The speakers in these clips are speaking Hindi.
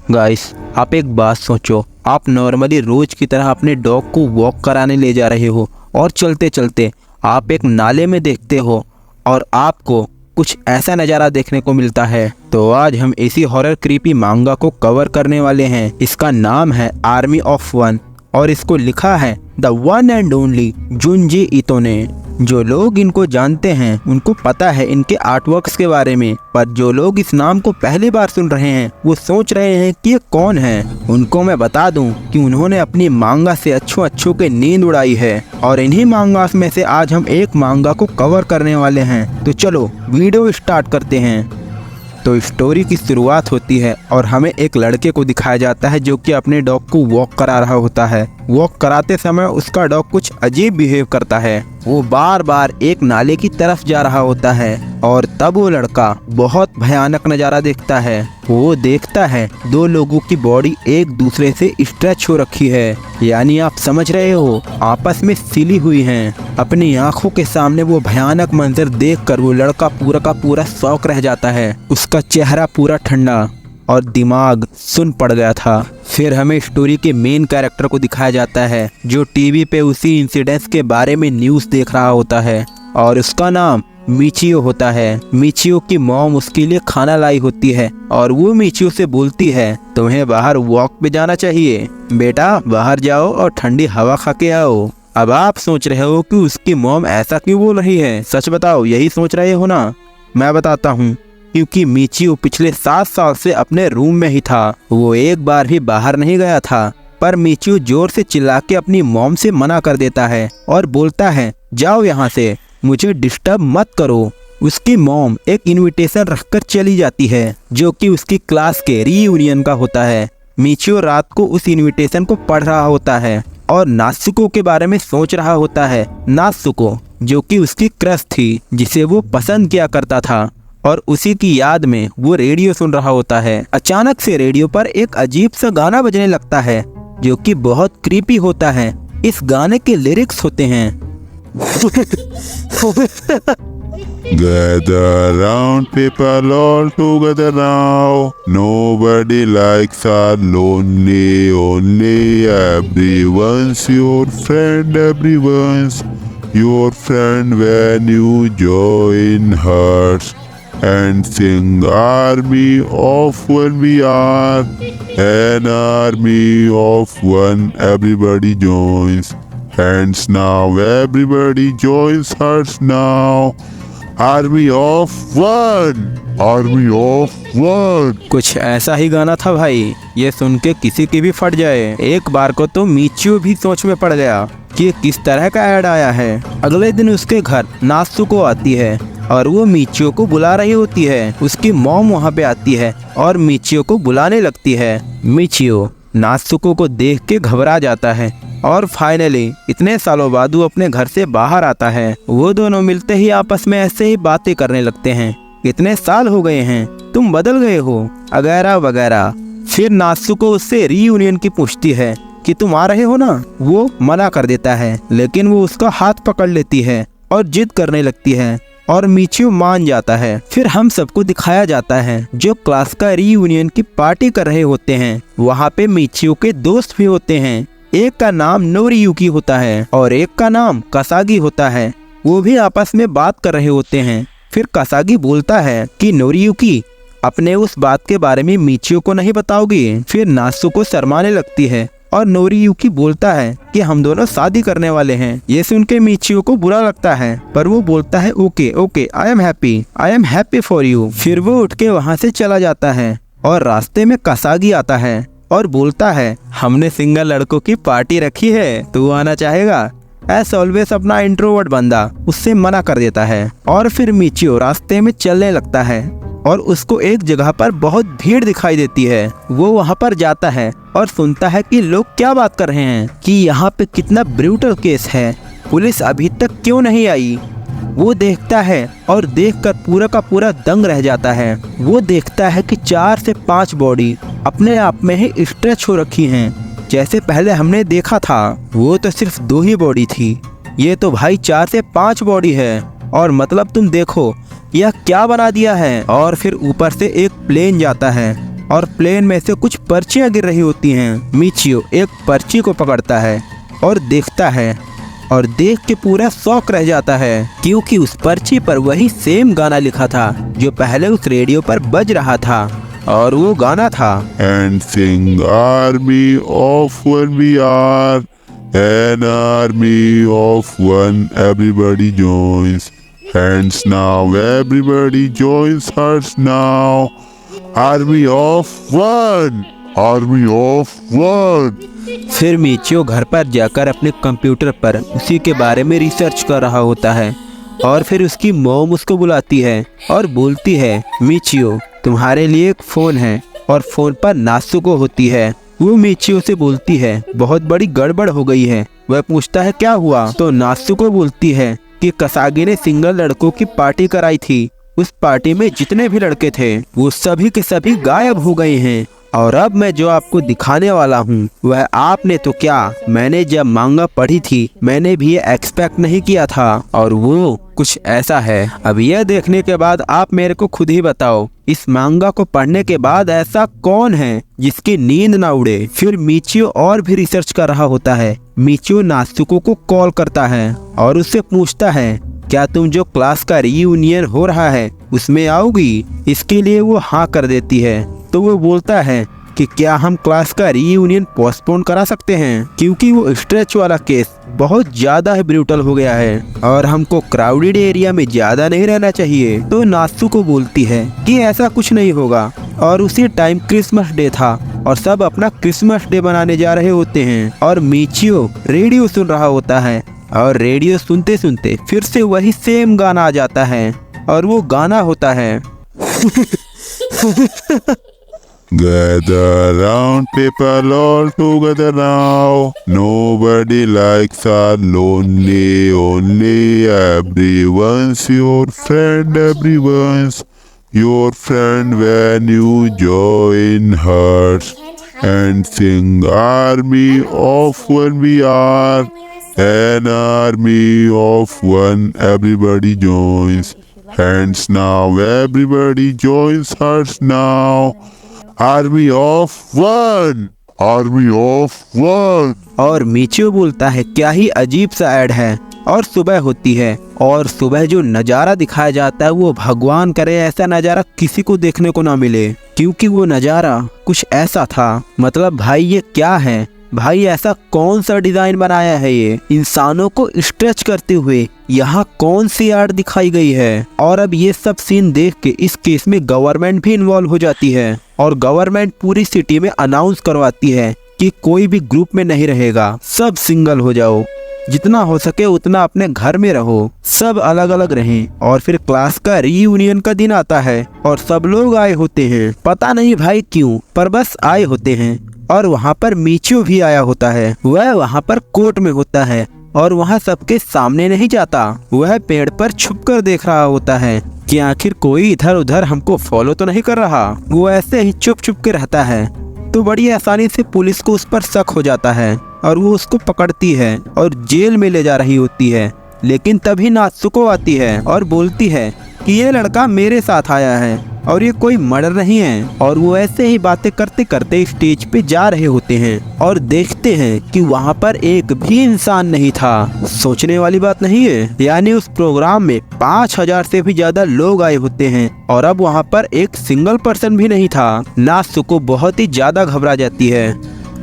गाइस, आप एक बात सोचो, आप नॉर्मली रोज की तरह अपने डॉग को वॉक कराने ले जा रहे हो और चलते चलते आप एक नाले में देखते हो और आपको कुछ ऐसा नज़ारा देखने को मिलता है। तो आज हम इसी हॉरर क्रीपी मांगा को कवर करने वाले हैं। इसका नाम है आर्मी ऑफ वन और इसको लिखा है the one and only Junji Ito ने। जो लोग इनको जानते हैं उनको पता है इनके आर्टवर्क्स के बारे में, पर जो लोग इस नाम को पहली बार सुन रहे हैं वो सोच रहे हैं कि ये कौन है। उनको मैं बता दूं कि उन्होंने अपनी मांगा से अच्छों के नींद उड़ाई है और इन्हीं मांगास में से आज हम एक मांगा को कवर करने वाले हैं। तो चलो वीडियो स्टार्ट करते हैं। तो स्टोरी की शुरुआत होती है और हमें एक लड़के को दिखाया जाता है जो कि अपने डॉग को वॉक करा रहा होता है। वॉक कराते समय उसका डॉग कुछ अजीब बिहेव करता है। वो बार बार एक नाले की तरफ जा रहा होता है और तब वो लड़का बहुत भयानक नज़ारा देखता है। वो देखता है दो लोगों की बॉडी एक दूसरे से स्ट्रेच हो रखी है, यानी आप समझ रहे हो, आपस में सिली हुई हैं। अपनी आंखों के सामने वो भयानक मंजर देखकर वो लड़का पूरा का पूरा शॉक रह जाता है। उसका चेहरा पूरा ठंडा और दिमाग सुन पड़ गया था। फिर हमें स्टोरी के मेन कैरेक्टर को दिखाया जाता है जो टीवी पे उसी इंसिडेंस के बारे में न्यूज़ देख रहा होता है और उसका नाम मिचियो होता है। मिचियो की मॉम उसके लिए खाना लाई होती है और वो मिचियो से बोलती है, तुम्हें बाहर वॉक पे जाना चाहिए बेटा, बाहर जाओ और ठंडी हवा खा के आओ। अब आप सोच रहे हो कि उसकी मॉम ऐसा क्यों बोल रही है, सच बताओ, यही सोच रहे हो ना? मैं बताता हूँ, क्योंकि मिचियो पिछले 7 साल से अपने रूम में ही था। वो एक बार भी बाहर नहीं गया था, पर मिचियो जोर से चिल्ला के अपनी मॉम से मना कर देता है और बोलता है, जाओ यहाँ से, मुझे डिस्टर्ब मत करो। उसकी मॉम एक इनविटेशन रखकर चली जाती है जो कि उसकी क्लास के रीयूनियन का होता है। मिचियो रात को उस इनविटेशन को पढ़ रहा होता है और नात्सुको के बारे में सोच रहा होता है। नात्सुको जो कि उसकी क्रश थी, जिसे वो पसंद किया करता था, और उसी की याद में वो रेडियो सुन रहा होता है। अचानक से रेडियो पर एक अजीब सा गाना बजने लगता है जो कि बहुत क्रीपी होता है। इस गाने के लिरिक्स होते हैं Gather round, people all together now. Nobody likes our lonely, only everyone's your friend, everyone's your friend when you join hers and sing army of one. We are an army of one, everybody joins hands now, everybody joins hearts now. Army of one, Army of one. कुछ ऐसा ही गाना था भाई। ये सुन के किसी की भी फट जाए। एक बार को तो मिचियो भी सोच में पड़ गया कि किस तरह का ऐड आया है। अगले दिन उसके घर नात्सुको आती है और वो मिचियो को बुला रही होती है। उसकी मॉम वहाँ पे आती है और मिचियो को बुलाने लगती है। मिचियो नात्सुको को देख के घबरा जाता है और फाइनली इतने सालों बाद वो अपने घर से बाहर आता है। वो दोनों मिलते ही आपस में ऐसे ही बातें करने लगते हैं, इतने साल हो गए हैं, तुम बदल गए हो, वगैरह वगैरह। फिर नात्सुको उससे रीयूनियन की पूछती है कि तुम आ रहे हो ना? वो मना कर देता है, लेकिन वो उसका हाथ पकड़ लेती है और जिद करने लगती है और मिचियो मान जाता है। फिर हम सबको दिखाया जाता है जो क्लास का रीयूनियन की पार्टी कर रहे होते हैं। वहाँ पे मिचियो के दोस्त भी होते हैं। एक का नाम नोरियुकी होता है और एक का नाम कसागी होता है। वो भी आपस में बात कर रहे होते हैं। फिर कसागी बोलता है कि नोरियुकी, अपने उस बात के बारे में मिचियो को नहीं बताओगी? फिर नात्सुको शर्माने लगती है और नोरियुकी बोलता है कि हम दोनों शादी करने वाले हैं। ये सुन के मिचियो को बुरा लगता है, पर वो बोलता है okay okay, I am happy for you. फिर वो उठ के वहाँ से चला जाता है और रास्ते में कसागी आता है और बोलता है, हमने सिंगल लड़कों की पार्टी रखी है, तू आना चाहेगा? एस ऑलवेज अपना इंट्रोवर्ट बंदा उससे मना कर देता है और फिर मिचियो रास्ते में चलने लगता है और उसको एक जगह पर बहुत भीड़ दिखाई देती है। वो वहाँ पर जाता है और सुनता है कि लोग क्या बात कर रहे हैं कि यहाँ पे कितना ब्रूटल केस है, पुलिस अभी तक क्यों नहीं आई। वो देखता है और देखकर पूरा का पूरा दंग रह जाता है। वो देखता है कि 4 से 5 बॉडी अपने आप में ही स्ट्रेच हो रखी हैं। जैसे पहले हमने देखा था वो तो सिर्फ 2 ही बॉडी थी, ये तो भाई 4 से 5 बॉडी है। और मतलब तुम देखो यह क्या बना दिया है। और फिर ऊपर से एक प्लेन जाता है और प्लेन में से कुछ पर्चियां गिर रही होती हैं। मिचियो एक पर्ची को पकड़ता है और देखता है और देख के पूरा शौक रह जाता है, क्योंकि उस पर्ची पर वही सेम गाना लिखा था जो पहले उस रेडियो पर बज रहा था। और वो गाना था And sing army of one we are, an army of one everybody joins. Hands now, everybody joins us now. Army of one, army of one. फिर मिचियो घर पर जाकर अपने कंप्यूटर पर उसी के बारे में रिसर्च कर रहा होता है। और फिर उसकी मॉम उसको बुलाती है और बोलती है, मिचियो तुम्हारे लिए एक फ़ोन है। और फ़ोन पर नात्सुको होती है। वो मिचियो से बोलती है बहुत बड़ी गड़बड़ हो गई है। वह पूछता है क्या हुआ, तो नात्सुको बोलती है कि कसागी ने सिंगल लड़कों की पार्टी कराई थी। उस पार्टी में जितने भी लड़के थे वो सभी के सभी गायब हो गए हैं। और अब मैं जो आपको दिखाने वाला हूँ वह आपने तो क्या, मैंने जब मांगा पढ़ी थी मैंने भी ये एक्सपेक्ट नहीं किया था। और वो कुछ ऐसा है। अब यह देखने के बाद आप मेरे को खुद ही बताओ, इस मांगा को पढ़ने के बाद ऐसा कौन है जिसकी नींद ना उड़े। फिर मिचियो और भी रिसर्च कर रहा होता है। मिचियो नात्सुको को कॉल करता है और उससे पूछता है क्या तुम जो क्लास का रीयूनियन हो रहा है उसमें आओगी। इसके लिए वो हाँ कर देती है। तो वो बोलता है कि क्या हम क्लास का रीयूनियन पोस्टपोन करा सकते हैं, क्योंकि वो स्ट्रेच वाला केस बहुत ज़्यादा ही ब्रूटल हो गया है और हमको क्राउडेड एरिया में ज़्यादा नहीं रहना चाहिए। तो नात्सुको बोलती है कि ऐसा कुछ नहीं होगा। और उसी टाइम क्रिसमस डे था और सब अपना क्रिसमस डे मनाने जा रहे होते हैं। और मिचियो रेडियो सुन रहा होता है और रेडियो सुनते सुनते फिर से वही सेम गाना आ जाता है। और वो गाना होता है Gather round, people all together now. Nobody likes our lonely, only everyone's your friend, everyone's your friend when you join hearts and sing army of one we are, an army of one everybody joins. Hands now, everybody joins hearts now. Army of one, army of one. और मिचियो बोलता है क्या ही अजीब सा ऐड है। और सुबह होती है और सुबह जो नज़ारा दिखाया जाता है वो भगवान करे ऐसा नज़ारा किसी को देखने को ना मिले, क्योंकि वो नज़ारा कुछ ऐसा था। मतलब भाई ये क्या है, भाई ऐसा कौन सा डिजाइन बनाया है ये, इंसानों को स्ट्रेच करते हुए यहाँ कौन सी आर्ट दिखाई गई है। और अब ये सब सीन देख के इस केस में गवर्नमेंट भी इन्वॉल्व हो जाती है और गवर्नमेंट पूरी सिटी में अनाउंस करवाती है कि कोई भी ग्रुप में नहीं रहेगा, सब सिंगल हो जाओ, जितना हो सके उतना अपने घर में रहो, सब अलग अलग रहें। और फिर क्लास का रीयूनियन का दिन आता है और सब लोग आए होते हैं, पता नहीं भाई क्यों, पर बस आए होते हैं। और वहाँ पर मिचियो भी आया होता है। वह वहाँ पर कोर्ट में होता है और वहाँ सबके सामने नहीं जाता, वह पेड़ पर छुपकर देख रहा होता है कि आखिर कोई इधर उधर हमको फॉलो तो नहीं कर रहा। वो ऐसे ही चुप चुप के रहता है। तो बड़ी आसानी से पुलिस को उस पर शक हो जाता है और वो उसको पकड़ती है और जेल में ले जा रही होती है। लेकिन तभी नात्सुको आती है और बोलती है कि ये लड़का मेरे साथ आया है और ये कोई मर्डर नहीं है। और वो ऐसे ही बातें करते करते स्टेज पे जा रहे होते हैं और देखते हैं कि वहाँ पर एक भी इंसान नहीं था। सोचने वाली बात नहीं है, यानी उस प्रोग्राम में 5000 से भी ज्यादा लोग आए होते हैं और अब वहाँ पर एक सिंगल पर्सन भी नहीं था। नात्सुको बहुत ही ज्यादा घबरा जाती है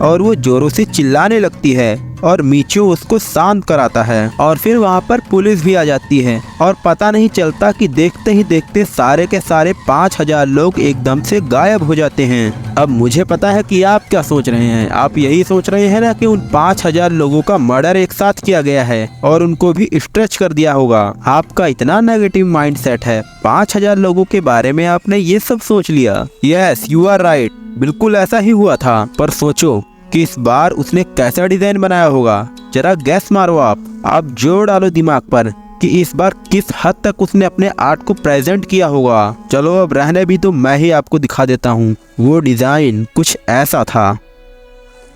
और वो जोरों से चिल्लाने लगती है और मिचियो उसको शांत कराता है। और फिर वहाँ पर पुलिस भी आ जाती है और पता नहीं चलता कि देखते ही देखते सारे के सारे 5000 लोग एकदम से गायब हो जाते हैं। अब मुझे पता है कि आप क्या सोच रहे हैं, आप यही सोच रहे हैं ना कि उन 5000 लोगों का मर्डर एक साथ किया गया है और उनको भी स्ट्रेच कर दिया होगा। आपका इतना नेगेटिव माइंडसेट है, 5000 लोगों के बारे में आपने ये सब सोच लिया। यस यू आर राइट, बिल्कुल ऐसा ही हुआ था। पर सोचो कि इस बार उसने कैसा डिजाइन बनाया होगा, जरा गैस मारो आप जोर डालो दिमाग पर कि इस बार किस हद तक उसने अपने आर्ट को प्रेजेंट किया होगा। चलो अब रहने भी तो मैं ही आपको दिखा देता हूँ। वो डिजाइन कुछ ऐसा था।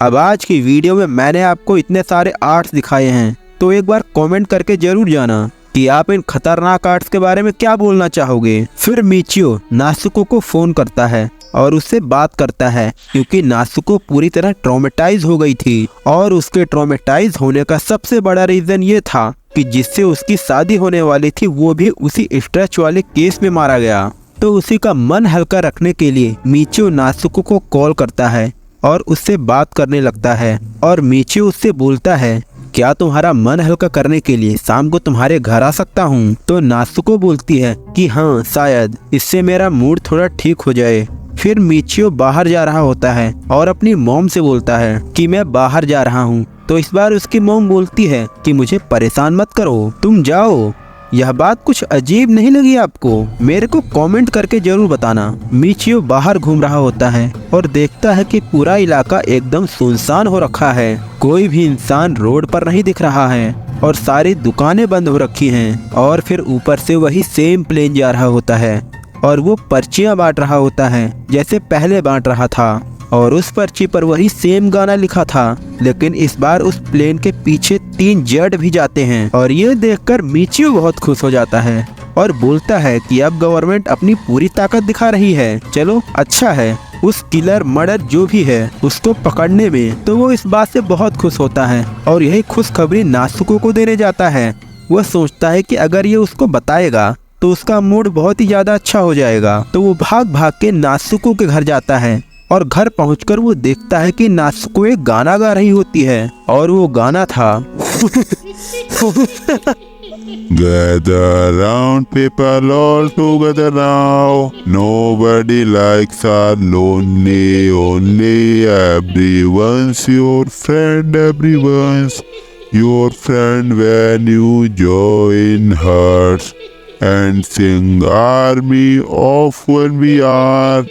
अब आज की वीडियो में मैंने आपको इतने सारे आर्ट्स दिखाए हैं, तो एक बार कमेंट करके जरूर जाना कि आप इन खतरनाक आर्ट्स के बारे में क्या बोलना चाहोगे। फिर मिचियो नात्सुको को फोन करता है और उससे बात करता है, क्योंकि नासुको पूरी तरह ट्रॉमेटाइज हो गई थी। और उसके ट्रॉमेटाइज होने का सबसे बड़ा रीजन ये था कि जिससे उसकी शादी होने वाली थी वो भी उसी स्ट्रेच वाले केस में मारा गया। तो उसी का मन हल्का रखने के लिए मीचियो नासुको को कॉल करता है और उससे बात करने लगता है। और मीचियो उससे बोलता है, क्या तुम्हारा मन हल्का करने के लिए शाम को तुम्हारे घर आ सकता हूँ? तो नासुको बोलती है कि हाँ शायद, इससे मेरा मूड थोड़ा ठीक हो जाए। फिर मीचियो बाहर जा रहा होता है और अपनी मॉम से बोलता है कि मैं बाहर जा रहा हूँ। तो इस बार उसकी मॉम बोलती है कि मुझे परेशान मत करो, तुम जाओ। यह बात कुछ अजीब नहीं लगी आपको? मेरे को कमेंट करके जरूर बताना। मीचियो बाहर घूम रहा होता है और देखता है कि पूरा इलाका एकदम सुनसान हो रखा है। कोई भी इंसान रोड पर नहीं दिख रहा है और सारी दुकानें बंद हो रखी हैं। और फिर ऊपर से वही सेम प्लेन जा रहा होता है और वो पर्चियां बांट रहा होता है जैसे पहले बांट रहा था। और उस पर्ची पर वही सेम गाना लिखा था, लेकिन इस बार उस प्लेन के पीछे 3 जेट भी जाते हैं। और ये देखकर मीचियो बहुत खुश हो जाता है और बोलता है कि अब गवर्नमेंट अपनी पूरी ताकत दिखा रही है। चलो अच्छा है, उस किलर मर्डर जो भी है उसको पकड़ने में। तो वो इस बात से बहुत खुश होता है और यही खुशखबरी नासुको को देने जाता है। वह सोचता है कि अगर ये उसको बताएगा तो उसका मूड बहुत ही ज्यादा अच्छा हो जाएगा। तो वो भाग भाग के नासुको के घर जाता है और घर पहुंचकर वो देखता है कि नासुको एक गाना गा रही होती है और वो गाना था Gather round, people all together now. Nobody likes are lonely, only everyone's your friend, everyone's your friend when you join hearts and sing army of one we are.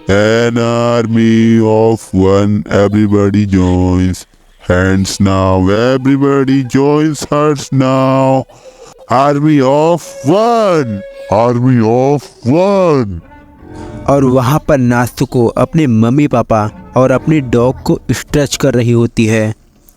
An army of one, everybody joins hands now, everybody joins hearts now. Army of one, army of one. और वहाँ पर नासुको अपने मम्मी पापा और अपनी डॉग को स्ट्रेच कर रही होती है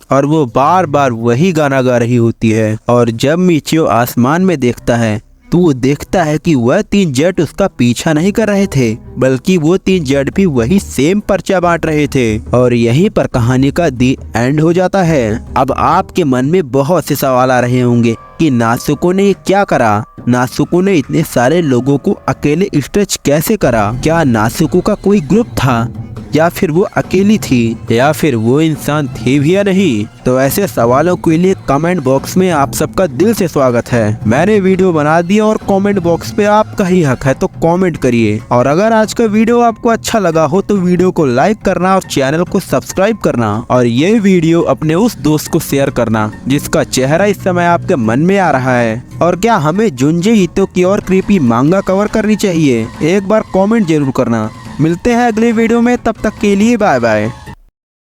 और वो बार बार वही गाना गा रही होती है। और जब मीचियो आसमान में देखता है तो वो देखता है कि वह 3 जेट उसका पीछा नहीं कर रहे थे, बल्कि वो 3 जेट भी वही सेम पर्चा बांट रहे थे। और यहीं पर कहानी का दी एंड हो जाता है। अब आपके मन में बहुत से सवाल आ रहे होंगे कि नासुको ने क्या करा, नासुको ने इतने सारे लोगों को अकेले स्ट्रेच कैसे करा? क्या नासुको का कोई ग्रुप था, या फिर वो अकेली थी, या फिर वो इंसान थी भी या नहीं? तो ऐसे सवालों के लिए कमेंट बॉक्स में आप सबका दिल से स्वागत है। मैंने वीडियो बना दिया और कमेंट बॉक्स पे आपका ही हक है, तो कमेंट करिए। और अगर आज का वीडियो आपको अच्छा लगा हो तो वीडियो को लाइक करना और चैनल को सब्सक्राइब करना। और ये वीडियो अपने उस दोस्त को शेयर करना जिसका चेहरा इस समय आपके मन में आ रहा है। और क्या हमें जुंजे ईतो की और क्रीपी मांगा कवर करनी चाहिए? एक बार कमेंट जरूर करना। मिलते हैं अगले वीडियो में, तब तक के लिए बाय बाय।